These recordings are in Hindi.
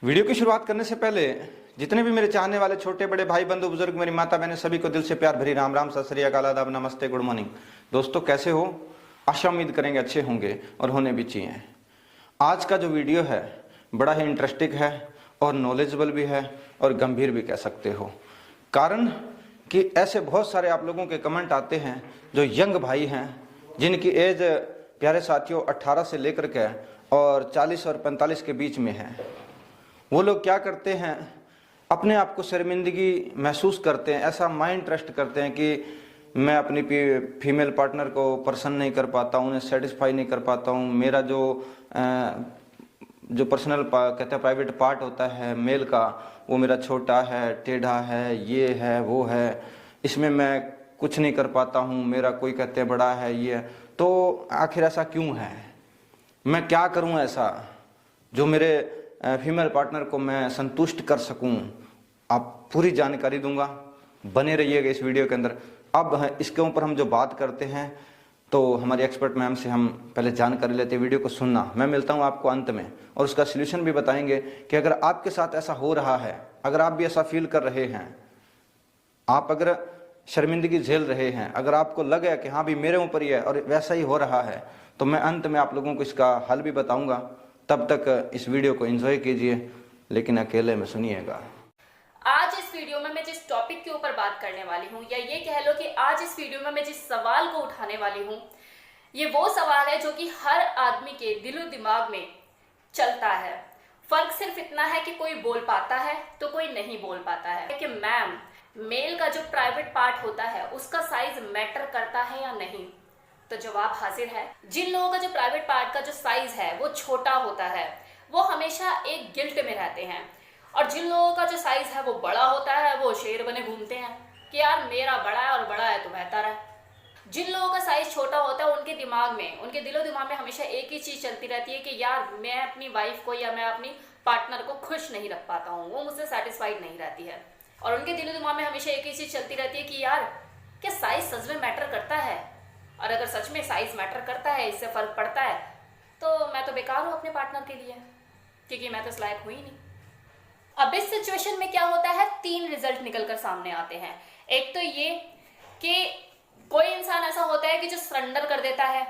वीडियो की शुरुआत करने से पहले जितने भी मेरे चाहने वाले छोटे बड़े भाई बंधु बुजुर्ग मेरी माता बहनें सभी को दिल से प्यार भरी राम राम सत श्री अकाल आदाब नमस्ते गुड मॉर्निंग। दोस्तों कैसे हो? आशा उम्मीद करेंगे अच्छे होंगे और होने भी चाहिए। आज का जो वीडियो है बड़ा ही इंटरेस्टिंग है और नॉलेजेबल भी है और गंभीर भी कह सकते हो। कारण कि ऐसे बहुत सारे आप लोगों के कमेंट आते हैं जो यंग भाई हैं जिनकी एज प्यारे साथियों 18 से लेकर के और 40 और 45 के बीच में है। वो लोग क्या करते हैं, अपने आप को शर्मिंदगी महसूस करते हैं, ऐसा माइंड ट्रस्ट करते हैं कि मैं अपनी फीमेल पार्टनर को पसंद नहीं कर पाता हूँ, उन्हें सेटिस्फाई नहीं कर पाता हूँ। मेरा जो पर्सनल कहते हैं प्राइवेट पार्ट होता है मेल का, वो मेरा छोटा है, टेढ़ा है, ये है वो है, इसमें मैं कुछ नहीं कर पाता हूँ। मेरा कोई कहते हैं बड़ा है, ये है। तो आखिर ऐसा क्यों है? मैं क्या करूँ ऐसा जो मेरे फीमेल पार्टनर को मैं संतुष्ट कर सकूं? आप पूरी जानकारी दूंगा, बने रहिएगा इस वीडियो के अंदर। अब इसके ऊपर हम जो बात करते हैं तो हमारी एक्सपर्ट मैम से हम पहले जानकारी लेते हैं। वीडियो को सुनना, मैं मिलता हूं आपको अंत में और उसका सलूशन भी बताएंगे कि अगर आपके साथ ऐसा हो रहा है, अगर आप भी ऐसा फील कर रहे हैं, आप अगर शर्मिंदगी झेल रहे हैं, अगर आपको लगे कि हाँ भी मेरे ऊपर ही है और वैसा ही हो रहा है, तो मैं अंत में आप लोगों को इसका हल भी बताऊंगा। तब तक इस वीडियो को एंजॉय कीजिए, लेकिन अकेले में सुनिएगा। आज इस वीडियो में मैं जिस टॉपिक के ऊपर बात करने वाली हूँ, या ये कह लो कि आज इस वीडियो में मैं जिस सवाल को उठाने वाली हूँ, ये वो सवाल है जो कि हर आदमी के दिलो दिमाग में चलता है। फर्क सिर्फ इतना है कि कोई बोल पाता है तो कोई नहीं बोल पाता है कि मैम, मेल का जो प्राइवेट पार्ट होता है उसका साइज मैटर करता है या नहीं? तो जवाब हाजिर है। जिन लोगों का जो प्राइवेट पार्ट का जो साइज है वो छोटा होता है, वो हमेशा एक गिल्ट में रहते हैं। और जिन लोगों का जो साइज है वो बड़ा होता है, वो शेर बने घूमते हैं कि यार मेरा बड़ा है और बड़ा है तो बेहतर है। जिन लोगों का साइज छोटा होता है उनके दिमाग में, उनके दिलो दिमाग में हमेशा एक ही चीज चलती रहती है कि यार मैं अपनी वाइफ को या मैं अपनी पार्टनर को खुश नहीं रख पाता हूँ, वो मुझसे सेटिस्फाइड नहीं रहती है। और उनके दिलो दिमाग में हमेशा एक ही चीज चलती रहती है कि यार क्या साइज सच में मैटर करता है? और अगर सच में साइज मैटर करता है, इससे फर्क पड़ता है, तो मैं तो बेकार हूँ अपने पार्टनर के लिए, क्योंकि मैं तो इस लायक हुई नहीं। अब इस सिचुएशन में क्या होता है, 3 रिजल्ट निकलकर सामने आते हैं। एक तो ये कि कोई इंसान ऐसा होता है कि जो सरेंडर कर देता है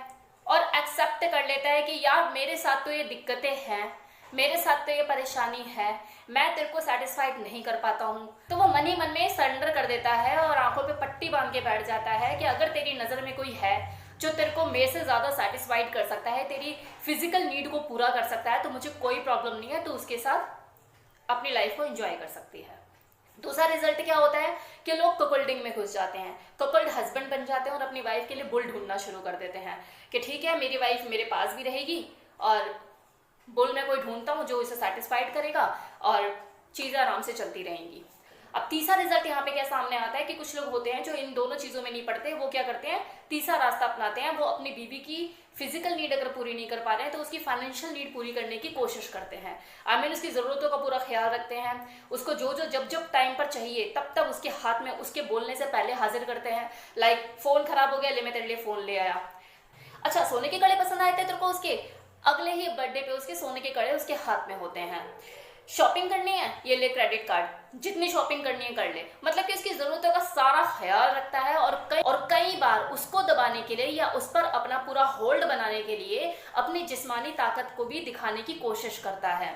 और एक्सेप्ट कर लेता है कि यार मेरे साथ तो ये दिक्कतें हैं, मेरे साथ तो ये परेशानी है, मैं तेरे को सेटिस्फाइड नहीं कर पाता हूँ। तो वो मन ही मन में सरेंडर कर देता है और आंखों पे पट्टी बांध के बैठ जाता है कि अगर तेरी नज़र में कोई है जो तेरे को मेरे से ज़्यादा सेटिस्फाइड कर सकता है, तेरी फिजिकल नीड को पूरा कर सकता है, तो मुझे कोई प्रॉब्लम नहीं है, तो उसके साथ अपनी लाइफ को एंजॉय कर सकती है। दूसरा रिजल्ट क्या होता है कि लोग कपल्डिंग में घुस जाते हैं, कपल्ड हस्बैंड बन जाते हैं और अपनी वाइफ के लिए बुल ढूंढना शुरू कर देते हैं कि ठीक है मेरी वाइफ मेरे पास भी रहेगी और बुल में कोई ढूंढता हूँ जो इसे सेटिस्फाइड करेगा और चीज़ें आराम से चलती रहेंगी। अब तीसरा रिजल्ट यहाँ पे क्या सामने आता है कि कुछ लोग होते हैं जो इन दोनों चीज़ों में नहीं पड़ते, वो क्या करते हैं, तीसरा रास्ता अपनाते हैं। वो अपनी बीवी की फिजिकल नीड अगर पूरी नहीं कर पा रहे हैं तो उसकी फाइनेंशियल नीड पूरी करने की कोशिश करते हैं। आई मीन उसकी ज़रूरतों का पूरा ख्याल रखते हैं, उसको जो जो जब जब टाइम पर चाहिए तब तब उसके हाथ में उसके बोलने से पहले हाजिर करते हैं। लाइक फ़ोन खराब हो गया, ले मैं तेरे लिए फ़ोन ले आया। अच्छा सोने के कड़े पसंद आए थे तेरे को, उसके अगले ही बर्थडे पे उसके सोने के कड़े उसके हाथ में होते हैं। शॉपिंग करनी है, ये ले क्रेडिट कार्ड, जितनी शॉपिंग करनी है कर ले। मतलब कि उसकी जरूरतों का सारा ख्याल रखता है और कई बार उसको दबाने के लिए या उस पर अपना पूरा होल्ड बनाने के लिए अपनी जिस्मानी ताकत को भी दिखाने की कोशिश करता है,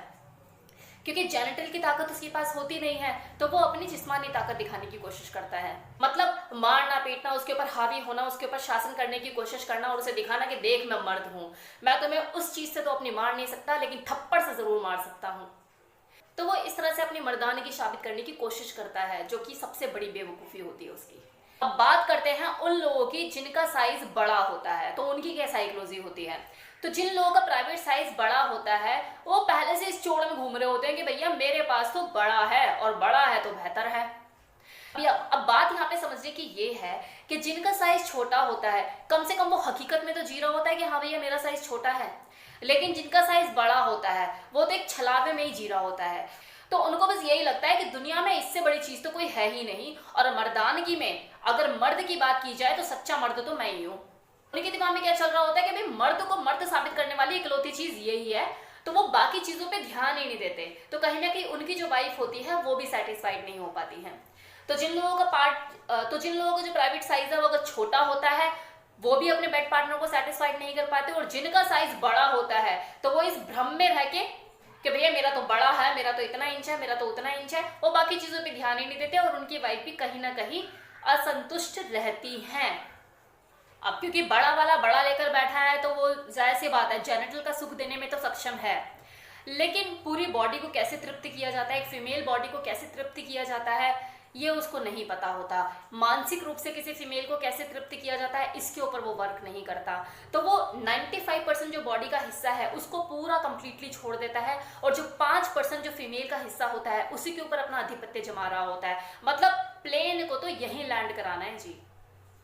क्योंकि जेनिटल की ताकत उसके पास होती नहीं है, तो वो अपनी जिस्मानी ताकत दिखाने की कोशिश करता है। मतलब मारना पीटना, उसके ऊपर हावी होना, उसके ऊपर शासन करने की कोशिश करना और उसे दिखाना कि देख मैं मर्द हूँ, मैं तुम्हें उस चीज से तो अपनी मार नहीं सकता लेकिन थप्पड़ से जरूर मार सकता हूँ। तो वो इस तरह से अपनी मर्दानगी साबित करने की कोशिश करता है, जो कि सबसे बड़ी बेवकूफ़ी होती है उसकी। अब बात करते हैं उन लोगों की जिनका साइज बड़ा होता है, तो उनकी क्या साइकोलॉजी होती है। तो जिन लोगों का प्राइवेट साइज बड़ा होता है वो पहले से इस चोड़ में घूम रहे होते हैं कि भैया मेरे पास तो बड़ा है और बड़ा है तो बेहतर है। अब बात यहाँ पे समझने की ये है कि जिनका साइज छोटा होता है, कम से कम वो हकीकत में तो जी रहा होता है कि हाँ भैया मेरा साइज छोटा है, लेकिन जिनका साइज बड़ा होता है वो तो एक छलावे में ही जी रहा होता है। तो उनको बस यही लगता है कि दुनिया में इससे बड़ी चीज तो कोई है ही नहीं, और मर्दानगी में अगर मर्द की बात की जाए तो सच्चा मर्द तो मैं ही हूँ। उनके दिमाग में क्या चल रहा होता है कि भाई मर्द को मर्द साबित करने वाली इकलौती चीज यही है तो वो बाकी चीजों पे ध्यान ही नहीं देते, तो कहीं ना कहीं उनकी जो वाइफ होती है वो भी सेटिस्फाइड नहीं हो पाती है। तो जिन लोगों का जो प्राइवेट साइज है वो अगर छोटा होता है वो भी अपने बेड पार्टनर को सेटिस्फाइड नहीं कर पाते, और जिनका साइज बड़ा होता है तो वो इस भ्रम में रह के कि भैया मेरा तो बड़ा है, मेरा तो इतना इंच है, मेरा तो उतना इंच है, वो बाकी चीजों पे ध्यान ही नहीं देते, और उनकी वाइफ भी कहीं ना कहीं असंतुष्ट रहती हैं। अब क्योंकि बड़ा वाला बड़ा लेकर बैठा है तो वो जाहिर सी बात है जेनिटल का सुख देने में तो सक्षम है, लेकिन पूरी बॉडी को कैसे तृप्त किया जाता है, एक फीमेल बॉडी को कैसे तृप्त किया जाता है, ये उसको नहीं पता होता। मानसिक रूप से किसी फीमेल को कैसे तृप्त किया जाता है, इसके ऊपर वो वर्क नहीं करता। तो वो 95% जो बॉडी का हिस्सा है उसको पूरा कंप्लीटली छोड़ देता है, और जो 5% जो फीमेल का हिस्सा होता है उसी के ऊपर अपना आधिपत्य जमा रहा होता है। मतलब प्लेन को तो यहीं लैंड कराना है जी।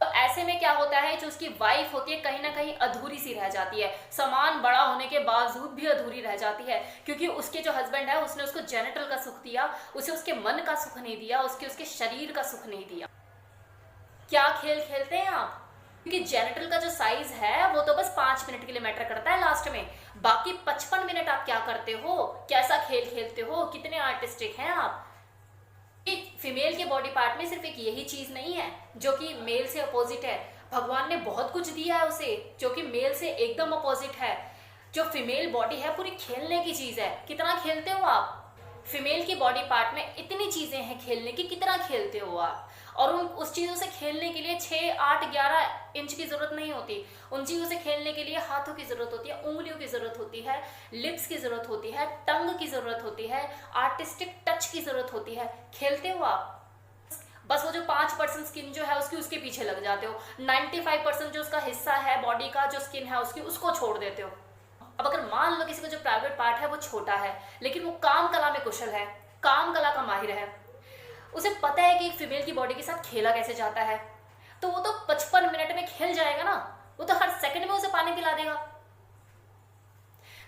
तो ऐसे में क्या होता है, जो उसकी वाइफ होती है कहीं ना कहीं अधूरी सी रह जाती है, सामान बड़ा होने के बावजूद भी अधूरी रह जाती है, क्योंकि उसके जो हस्बैंड है उसने उसको जेनिटल का सुख दिया, उसे उसके मन का सुख नहीं दिया, उसके शरीर का सुख नहीं दिया। क्या खेल खेलते हैं आप? क्योंकि जेनिटल का जो साइज है वो तो बस 5 मिनट के लिए मैटर करता है लास्ट में, बाकी 55 मिनट आप क्या करते हो, कैसा खेल खेलते हो, कितने आर्टिस्टिक हैं आप। फीमेल के बॉडी पार्ट में सिर्फ एक यही चीज नहीं है जो कि मेल से अपोजिट है, भगवान ने बहुत कुछ दिया है उसे जो कि मेल से एकदम अपोजिट है। जो फीमेल बॉडी है पूरी खेलने की चीज है। कितना खेलते हो आप? फीमेल की बॉडी पार्ट में इतनी चीजें हैं खेलने की, कितना खेलते हो आप? और उस चीजों से खेलने के लिए 6, 8, 11 इंच की जरूरत नहीं होती। उन चीजों से खेलने के लिए हाथों की जरूरत होती है, उंगलियों की जरूरत होती है, लिप्स की जरूरत होती है, टंग की जरूरत होती है, आर्टिस्टिक टच की जरूरत होती है। खेलते हो आप? बस वो जो 5% स्किन जो है उसके पीछे लग जाते हो। 95% जो उसका हिस्सा है बॉडी का, जो स्किन है उसको छोड़ देते हो। अब अगर मान लो किसी का जो प्राइवेट पार्ट है वो छोटा है, लेकिन वो काम कला में कुशल है, काम कला का माहिर है, उसे पता है कि एक फीमेल की बॉडी के साथ खेला कैसे जाता है, तो वो तो 55 मिनट में खेल जाएगा ना, वो तो हर सेकंड में उसे पानी पिला देगा।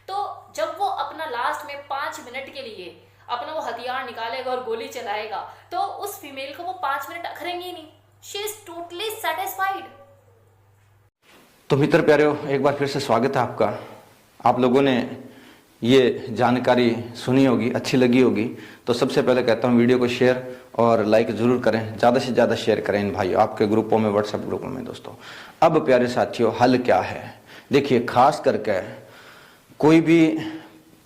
तो जब वो अपना लास्ट में 5 मिनट के लिए अपना वो हथियार निकालेगा और गोली चलाएगा, तो उस फीमेल को वो 5 मिनट अखरेंगे ही नहीं। She is totally satisfied. तो मित्र प्यारे, एक बार फिर से स्वागत है आपका। आप लोगों ने ये जानकारी सुनी होगी, अच्छी लगी होगी, तो सबसे पहले कहता हूँ वीडियो को शेयर और लाइक जरूर करें, ज़्यादा से ज़्यादा शेयर करें इन भाइयों आपके ग्रुपों में, व्हाट्सएप ग्रुपों में। दोस्तों अब प्यारे साथियों, हल क्या है? देखिए, खास करके कोई भी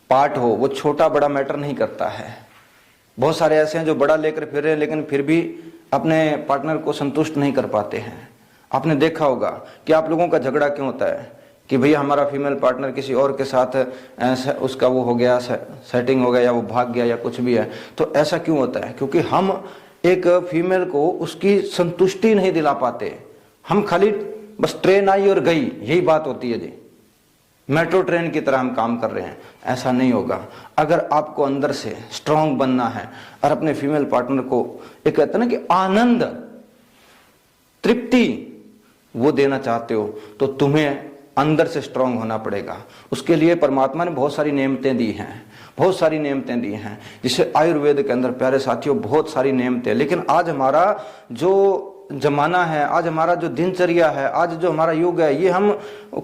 पार्ट हो वो छोटा बड़ा मैटर नहीं करता है। बहुत सारे ऐसे हैं जो बड़ा लेकर फिर रहे हैं लेकिन फिर भी अपने पार्टनर को संतुष्ट नहीं कर पाते हैं। आपने देखा होगा कि आप लोगों का झगड़ा क्यों होता है कि भैया हमारा फीमेल पार्टनर किसी और के साथ उसका वो हो गया, सेटिंग हो गया, या वो भाग गया, या कुछ भी है। तो ऐसा क्यों होता है? क्योंकि हम एक फीमेल को उसकी संतुष्टि नहीं दिला पाते। हम खाली बस ट्रेन आई और गई, यही बात होती है जी, मेट्रो ट्रेन की तरह हम काम कर रहे हैं। ऐसा नहीं होगा। अगर आपको अंदर से स्ट्रांग बनना है और अपने फीमेल पार्टनर को एक कहते हैं ना कि आनंद, तृप्ति वो देना चाहते हो, तो तुम्हें अंदर से स्ट्रांग होना पड़ेगा। उसके लिए परमात्मा ने बहुत सारी नेमतें दी हैं, बहुत सारी नेमतें दी हैं, जिसे आयुर्वेद के अंदर प्यारे साथियों बहुत सारी नेमतें। लेकिन आज हमारा जो जमाना है, आज हमारा जो दिनचर्या है, आज जो हमारा युग है, ये हम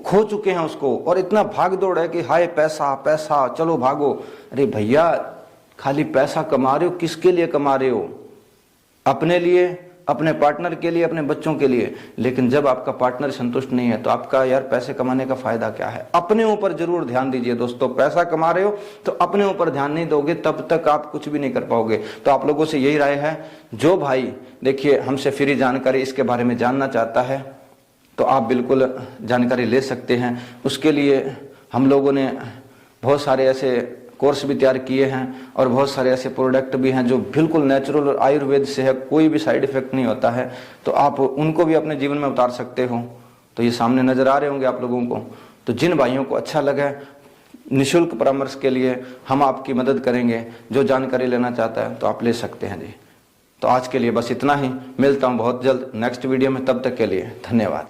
खो चुके हैं उसको। और इतना भाग दौड़ है कि हाय पैसा पैसा, चलो भागो। अरे भैया, खाली पैसा कमा रहे हो, किसके लिए कमा रहे हो? अपने लिए, अपने पार्टनर के लिए, अपने बच्चों के लिए। लेकिन जब आपका पार्टनर संतुष्ट नहीं है तो आपका यार पैसे कमाने का फायदा क्या है? अपने ऊपर जरूर ध्यान दीजिए दोस्तों। पैसा कमा रहे हो तो अपने ऊपर ध्यान नहीं दोगे तब तक आप कुछ भी नहीं कर पाओगे। तो आप लोगों से यही राय है, जो भाई देखिए हमसे फ्री जानकारी इसके बारे में जानना चाहता है तो आप बिल्कुल जानकारी ले सकते हैं। उसके लिए हम लोगों ने बहुत सारे ऐसे कोर्स भी तैयार किए हैं और बहुत सारे ऐसे प्रोडक्ट भी हैं जो बिल्कुल नेचुरल और आयुर्वेद से है, कोई भी साइड इफेक्ट नहीं होता है। तो आप उनको भी अपने जीवन में उतार सकते हो। तो ये सामने नजर आ रहे होंगे आप लोगों को। तो जिन भाइयों को अच्छा लगे, निःशुल्क परामर्श के लिए हम आपकी मदद करेंगे। जो जानकारी लेना चाहता है तो आप ले सकते हैं जी। तो आज के लिए बस इतना ही। मिलता हूँ बहुत जल्द नेक्स्ट वीडियो में, तब तक के लिए धन्यवाद।